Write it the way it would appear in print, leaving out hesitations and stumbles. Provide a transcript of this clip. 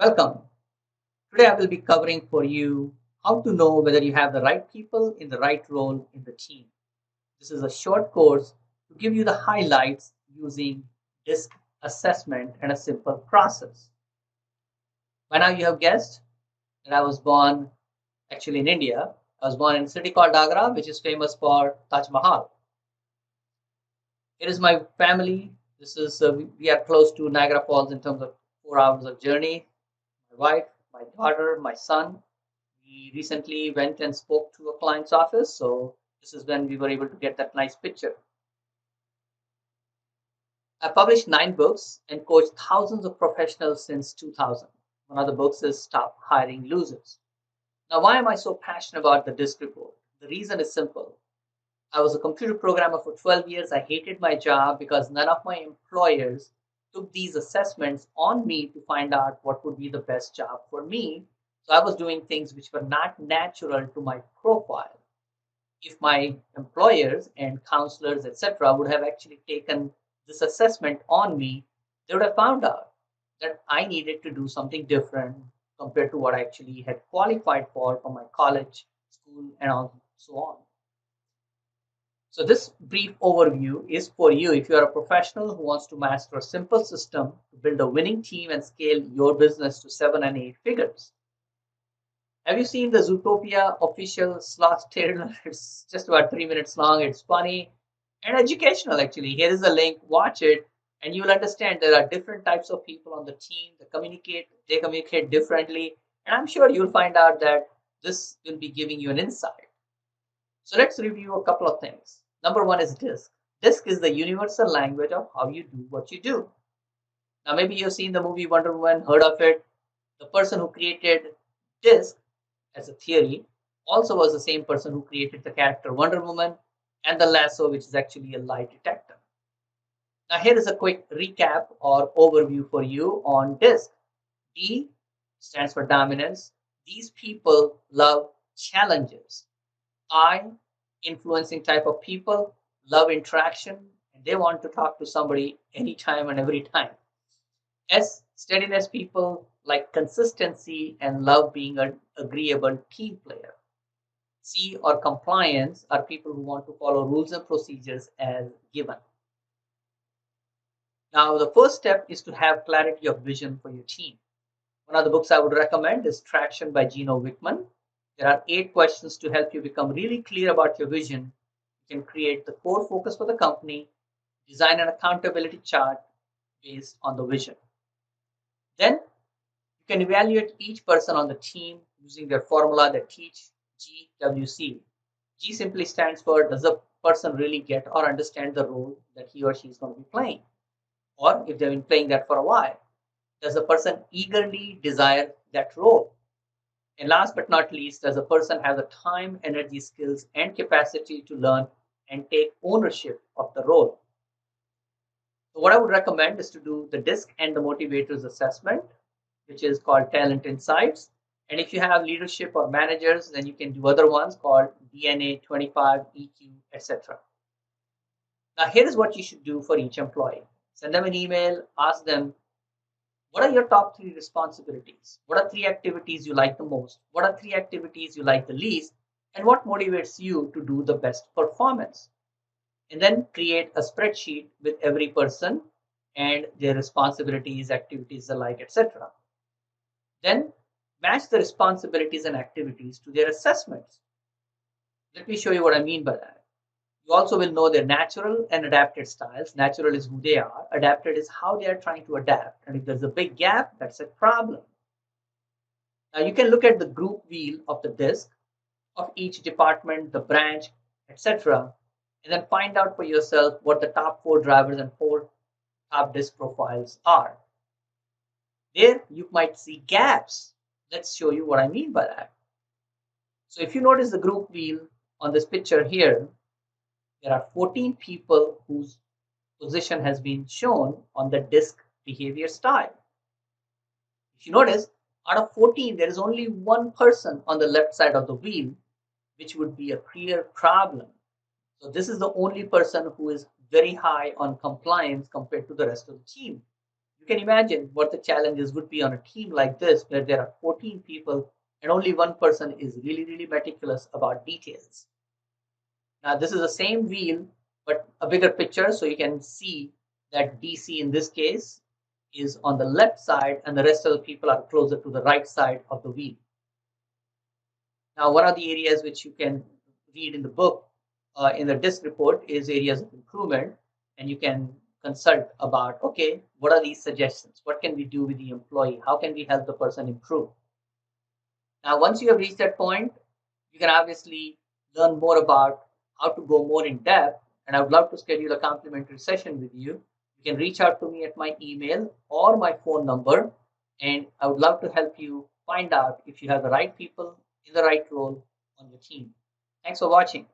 Welcome. Today I will be covering for you how to know whether you have the right people in the right role in the team. This is a short course to give you the highlights using DISC assessment and a simple process. By now you have guessed that I was born actually in India. I was born in a city called Agra, which is famous for Taj Mahal. It is my family. This is we are close to Niagara Falls in terms of 4 hours of journey. My wife, my daughter, my son. We recently went and spoke to a client's office, so this is when we were able to get that nice picture. I published 9 books and coached thousands of professionals since 2000. One of the books is Stop Hiring Losers. Now, why am I so passionate about the DISC report? The reason is simple. I was a computer programmer for 12 years. I hated my job because none of my employers took these assessments on me to find out what would be the best job for me. So I was doing things which were not natural to my profile. If my employers and counselors, etc., would have actually taken this assessment on me, they would have found out that I needed to do something different compared to what I actually had qualified for from my college, school, and so on. So this brief overview is for you if you are a professional who wants to master a simple system to build a winning team and scale your business to 7 and 8 figures. Have you seen the Zootopia official slot trailer? It's just about 3 minutes long. It's funny and educational actually. Here is a link. Watch it, and you will understand there are different types of people on the team that communicate. They communicate differently, and I'm sure you'll find out that this will be giving you an insight. So let's review a couple of things. Number one is DISC. DISC is the universal language of how you do what you do. Now, maybe you've seen the movie Wonder Woman, heard of it. The person who created DISC as a theory also was the same person who created the character Wonder Woman and the lasso, which is actually a lie detector. Now, here is a quick recap or overview for you on DISC. D stands for dominance. These people love challenges. I, influencing type of people, love interaction, and they want to talk to somebody anytime and every time. S, steadiness people like consistency and love being an agreeable team player. C, or compliance, are people who want to follow rules and procedures as given. Now, the first step is to have clarity of vision for your team. One of the books I would recommend is Traction by Gino Wickman. There are 8 questions to help you become really clear about your vision. You can create the core focus for the company, design an accountability chart based on the vision. Then you can evaluate each person on the team using their formula that teach GWC. G simply stands for, does the person really get or understand the role that he or she is going to be playing? Or if they've been playing that for a while, does the person eagerly desire that role? And last but not least, does a person have the time, energy, skills, and capacity to learn and take ownership of the role? So what I would recommend is to do the DISC and the motivators assessment, which is called Talent Insights. And if you have leadership or managers, then you can do other ones called DNA 25, EQ, etc. Now, here is what you should do for each employee. Send them an email, ask them, what are your top 3 responsibilities? What are 3 activities you like the most? What are 3 activities you like the least? And what motivates you to do the best performance? And then create a spreadsheet with every person and their responsibilities, activities alike, etc. Then match the responsibilities and activities to their assessments. Let me show you what I mean by that. You also will know their natural and adapted styles. Natural is who they are. Adapted is how they are trying to adapt. And if there's a big gap, that's a problem. Now you can look at the group wheel of the DISC of each department, the branch, etc. And then find out for yourself what the top 4 drivers and 4 top DISC profiles are. There you might see gaps. Let's show you what I mean by that. So if you notice the group wheel on this picture here, there are 14 people whose position has been shown on the DISC behavior style. If you notice, out of 14, there is only one person on the left side of the wheel, which would be a clear problem. So this is the only person who is very high on compliance compared to the rest of the team. You can imagine what the challenges would be on a team like this, where there are 14 people and only one person is really, really meticulous about details. Now, this is the same wheel, but a bigger picture, so you can see that DC in this case is on the left side and the rest of the people are closer to the right side of the wheel. Now, one of the areas which you can read in the book, in the DISC report, is areas of improvement, and you can consult about, okay, what are these suggestions? What can we do with the employee? How can we help the person improve? Now, once you have reached that point, you can obviously learn more about how to go more in depth, and I would love to schedule a complimentary session with you. You can reach out to me at my email or my phone number, and I would love to help you find out if you have the right people in the right role on your team. Thanks for watching.